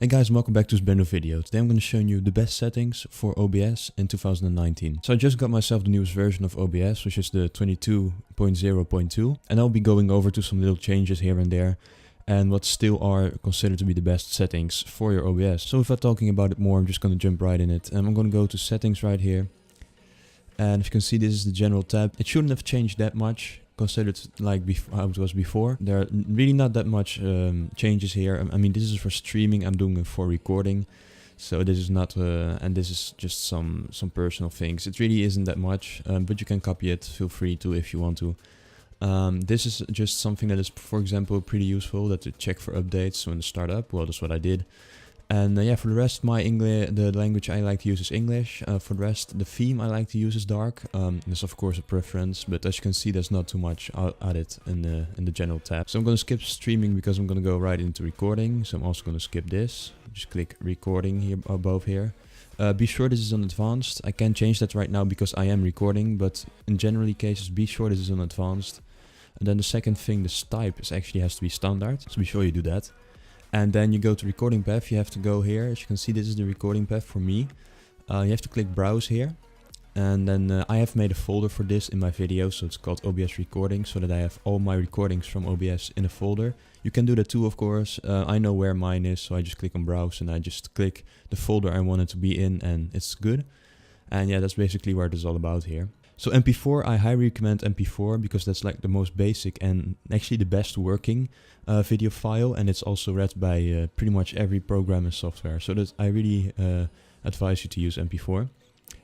Hey guys, welcome back to this brand new video. Today I'm going to show you the best settings for OBS in 2019. So I just got myself the newest version of OBS, which is the 22.0.2, and I'll be going over to some little changes here and there and what still are considered to be the best settings for your OBS. So without talking about it more, I'm just going to jump right in it. I'm going to go to settings right here. And if you can see, this is the general tab. It shouldn't have changed that much considered like how it was before. There are really not that much changes here. I mean, this is for streaming, I'm doing it for recording. So this is not, and this is just some personal things. It really isn't that much, but you can copy it, feel free to if you want to. This is just something that is, for example, pretty useful, that to check for updates when the startup. Well, that's what I did. And yeah, for the rest, the language I like to use is English. For the rest, the theme I like to use is dark. This is of course a preference, but as you can see, there's not too much added in the general tab. So I'm going to skip streaming because I'm going to go right into recording. So I'm also going to skip this. Just click recording here above here. Be sure this is on advanced. I can't change that right now because I am recording, but in generally cases, be sure this is on advanced. And then the second thing, this type actually has to be standard. So be sure you do that. And then you go to recording path, you have to go here. As you can see, this is the recording path for me. You have to click browse here. And then I have made a folder for this in my video, so it's called OBS recording, so that I have all my recordings from OBS in a folder. You can do that too, of course. I know where mine is, so I just click on browse and I just click the folder I want it to be in and it's good. And yeah, that's basically what it's all about here. So MP4, I highly recommend MP4 because that's like the most basic and actually the best working video file, and it's also read by pretty much every program and software. So that I really advise you to use MP4.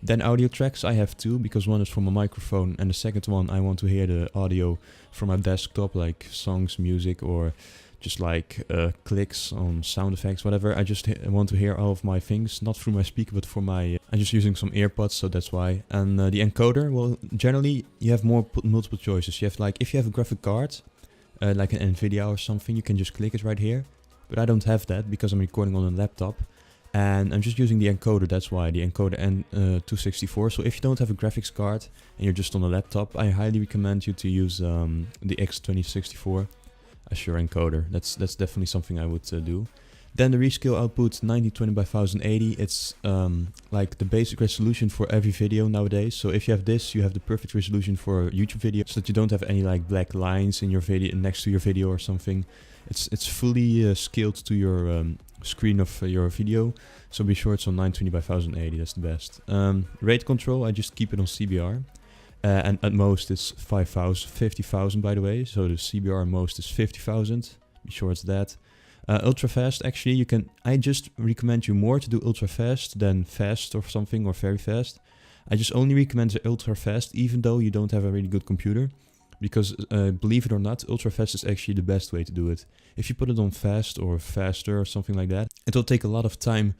Then audio tracks I have two, because one is from a microphone and the second one I want to hear the audio from my desktop, like songs, music, or just like clicks on sound effects, whatever. I just want to hear all of my things, not through my speaker, but for my... I'm just using some earpods, so that's why. And the encoder, well, generally you have multiple choices. You have like, if you have a graphic card, like an NVIDIA or something, you can just click it right here. But I don't have that because I'm recording on a laptop. And I'm just using the encoder, that's why, the encoder N264. So if you don't have a graphics card and you're just on a laptop, I highly recommend you to use the X2064. As your encoder. That's definitely something I would do. Then the rescale output 1920 by 1080. It's like the basic resolution for every video nowadays. So if you have this, you have the perfect resolution for a YouTube video, so that you don't have any like black lines in your video next to your video or something. It's fully scaled to your screen of your video. So be sure it's on 920 by 1080. That's the best. Rate control, I just keep it on CBR. And at most it's 50,000 by the way, so the CBR most is 50,000, be sure it's that. Ultra fast, actually you can, I just recommend you more to do ultra fast than fast or something, or very fast. I just only recommend the ultra fast, even though you don't have a really good computer, because believe it or not, ultra fast is actually the best way to do it. If you put it on fast or faster or something like that, it will take a lot of time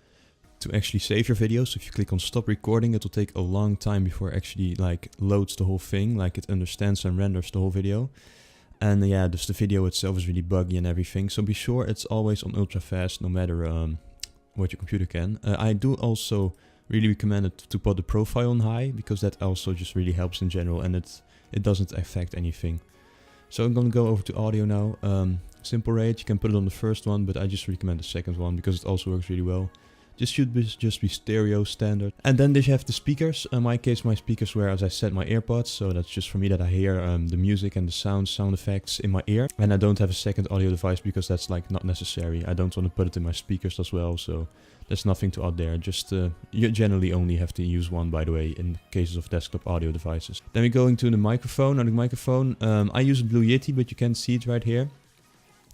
to actually save your video. So if you click on stop recording, it will take a long time before it actually like loads the whole thing, like it understands and renders the whole video. And yeah, just the video itself is really buggy and everything. So be sure it's always on ultra fast, no matter what your computer can. I do also really recommend it to put the profile on high, because that also just really helps in general, and it doesn't affect anything. So I'm gonna go over to audio now. Simple rate, you can put it on the first one, but I just recommend the second one because it also works really well. This should just be stereo standard. And then you have the speakers. In my case, my speakers were, as I said, my earpods. So that's just for me that I hear the music and the sound effects in my ear. And I don't have a second audio device because that's like not necessary. I don't want to put it in my speakers as well. So there's nothing to add there. Just you generally only have to use one, by the way, in cases of desktop audio devices. Then we're going to the microphone. Now the microphone, I use a Blue Yeti, but you can see it right here.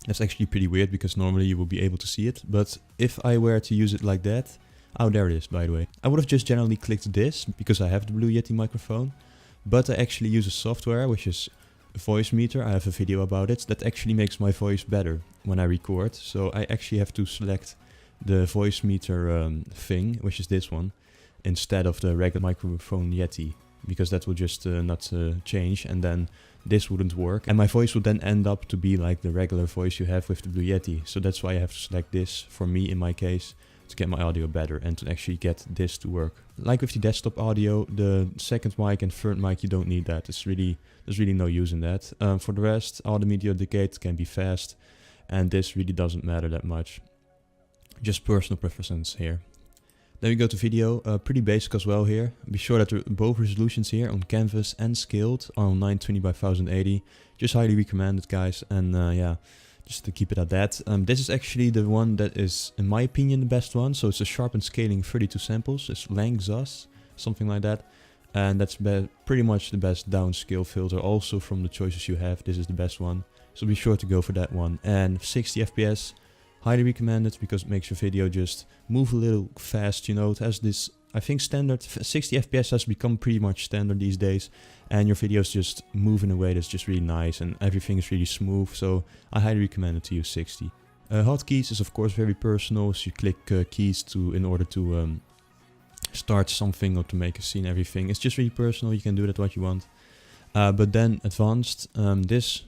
That's actually pretty weird because normally you will be able to see it. But if I were to use it like that... Oh, there it is, by the way. I would have just generally clicked this because I have the Blue Yeti microphone. But I actually use a software, which is Voice Meter. I have a video about it. That actually makes my voice better when I record. So I actually have to select the Voice Meter thing, which is this one, instead of the regular microphone Yeti. Because that will just not change, and then this wouldn't work. And my voice would then end up to be like the regular voice you have with the Blue Yeti. So that's why I have to select this, for me in my case, to get my audio better and to actually get this to work. Like with the desktop audio, the second mic and third mic, you don't need that. There's really no use in that. For the rest, all the media decay can be fast, and this really doesn't matter that much. Just personal preferences here. Then we go to video, pretty basic as well here. Be sure that both resolutions here on canvas and scaled are on 920 by 1080. Just highly recommended, guys, and yeah, just to keep it at that. This is actually the one that is, in my opinion, the best one. So it's a sharpened scaling 32 samples. It's Langzas, something like that. And that's pretty much the best downscale filter. Also from the choices you have, this is the best one. So be sure to go for that one. And 60 FPS. Highly recommended because it makes your video just move a little fast, you know. It has this, I think standard 60 FPS has become pretty much standard these days, and your videos just move in a way that's just really nice and everything is really smooth. So I highly recommend it to use 60. Hotkeys is of course very personal, so you click keys in order to start something or to make a scene, everything. It's just really personal, you can do that what you want. But then advanced, this,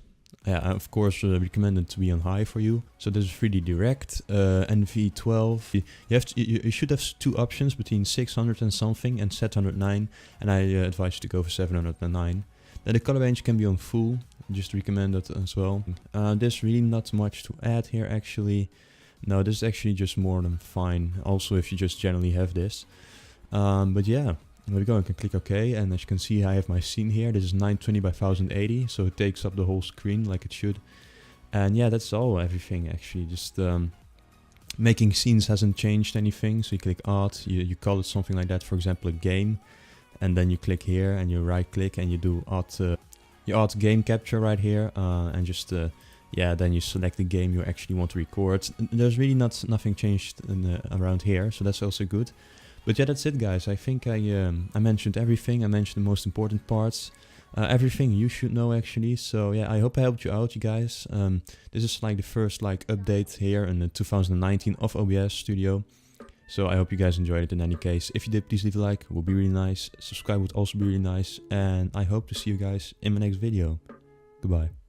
yeah, of course, recommended to be on high for you. So this is 3D Direct, NV12. You should have two options between 600 and something and 709, and I advise you to go for 709. Then the color range can be on full, just recommend that as well. There's really not much to add here actually. No, this is actually just more than fine. Also, if you just generally have this. But yeah. There we go, I can click OK, and as you can see I have my scene here. This is 920 by 1080, so it takes up the whole screen like it should. And yeah, that's everything actually. Just making scenes hasn't changed anything, so you click Art, you call it something like that, for example a game, and then you click here and you right click and you do Art Game Capture right here, and just yeah, then you select the game you actually want to record. There's really nothing changed around here, so that's also good. But yeah, that's it, guys. I think I mentioned everything. I mentioned the most important parts. Everything you should know, actually. So yeah, I hope I helped you out, you guys. This is like the first update here in the 2019 of OBS Studio. So I hope you guys enjoyed it in any case. If you did, please leave a like. It would be really nice. Subscribe would also be really nice. And I hope to see you guys in my next video. Goodbye.